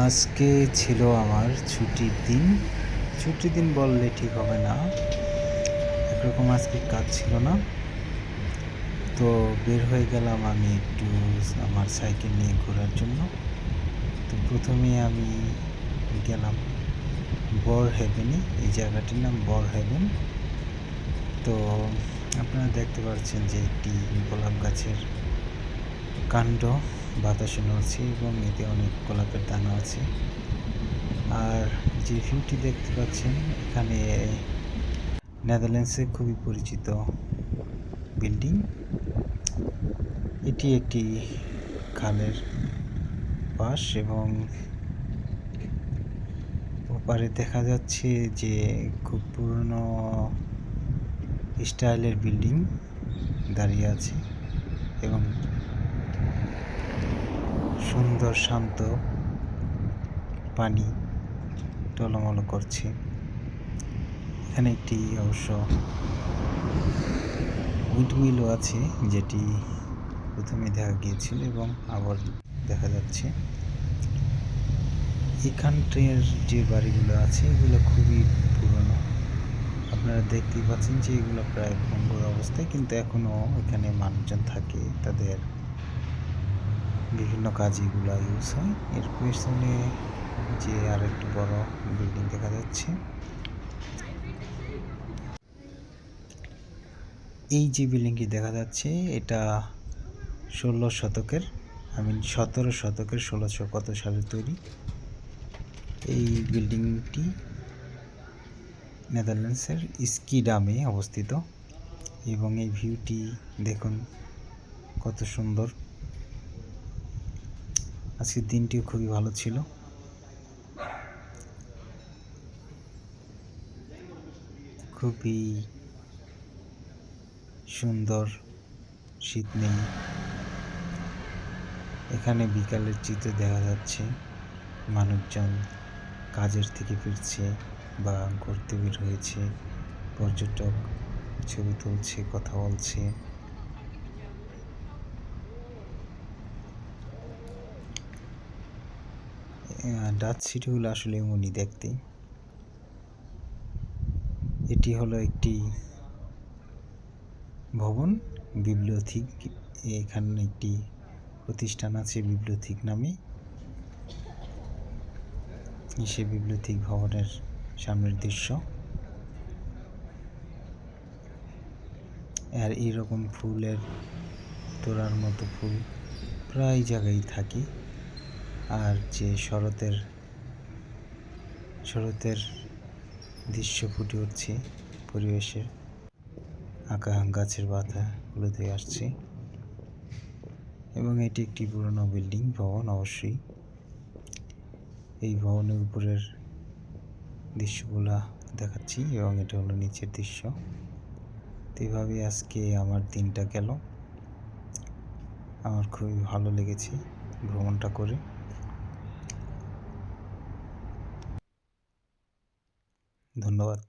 আজকে ছিল আমার ছুটির দিন। ছুটির দিন বললে ঠিক হবে না, একরকম আজকে কাজ ছিল না। তো বের হয়ে গেলাম আমি একটু আমার সাইকেল নিয়ে ঘোরার জন্য। তো প্রথমে আমি গেলাম বরহেভেনে। এই জায়গাটির নাম বরহেভেন। তো আপনারা দেখতে পাচ্ছেন যে একটি গোলাপ গাছের কাণ্ড বাতাসে নড়ছে এবং এতে অনেক গোলাপের দানা আছে। আর যে ভিউটি দেখতে পাচ্ছেন এখানে নেদারল্যান্ডসে খুবই পরিচিত বিল্ডিং। এটি একটি খালের পাশ এবং ওপারে দেখা যাচ্ছে যে খুব পুরনো স্টাইলের বিল্ডিং দাঁড়িয়ে আছে এবং সুন্দর শান্ত পানি টলমল করছে। এখানে একটি অবশ্য উইন্ডমিলও আছে, যেটি প্রথমে দেখা গিয়েছিল এবং আবার দেখা যাচ্ছে। এখানটার যে বাড়িগুলো আছে এগুলো খুবই পুরনো। আপনারা দেখতেই পাচ্ছেন যে এগুলো প্রায় ভঙ্গুর অবস্থায়, কিন্তু এখনও এখানে মানুষজন থাকে, তাদের বিভিন্ন কাজে এগুলো ইউজ হয়। এর পেছনে যে আর একটু বড় বিল্ডিং দেখা যাচ্ছে। এই যে বিল্ডিংটি দেখা যাচ্ছে এটা 17 শতকের 1600 কত সালে তৈরি। এই বিল্ডিংটি নেদারল্যান্ডসের স্কিডামে অবস্থিত এবং এই ভিউটি দেখুন কত সুন্দর। আজকের দিনটিও খুবই ভালো ছিল। খুবই সুন্দর, শীত নেই। এখানে বিকালের চিত্র দেখা যাচ্ছে, মানুষজন কাজের থেকে ফিরছে বা ঘুরতে বের হয়েছে, পর্যটক ছবি তুলছে, কথা বলছে। ডাচ সিটিগুলো আসলে এমনই দেখতে। এটি হলো একটি ভবন, বিবলিওথিক। এখানে একটি প্রতিষ্ঠান আছে বিবলিওথিক নামে। সে বিবলিওথিক ভবনের সামনের দৃশ্য। আর এইরকম ফুলের তোড়ার মতো ফুল প্রায় জায়গায় থাকে। আর যে শরতের দৃশ্য ফুটে উঠছে পরিবেশের, গাছের পাতাগুলো দিয়ে আসছে। এবং এটি একটি পুরনো বিল্ডিং ভবন অবশ্যই। এই ভবনের উপরের দৃশ্যগুলা দেখাচ্ছি এবং এটা হলো নিচের দৃশ্য। তো এইভাবে আজকে আমার দিনটা গেল। আমার খুবই ভালো লেগেছে ভ্রমণটা করে। ধন্যবাদ।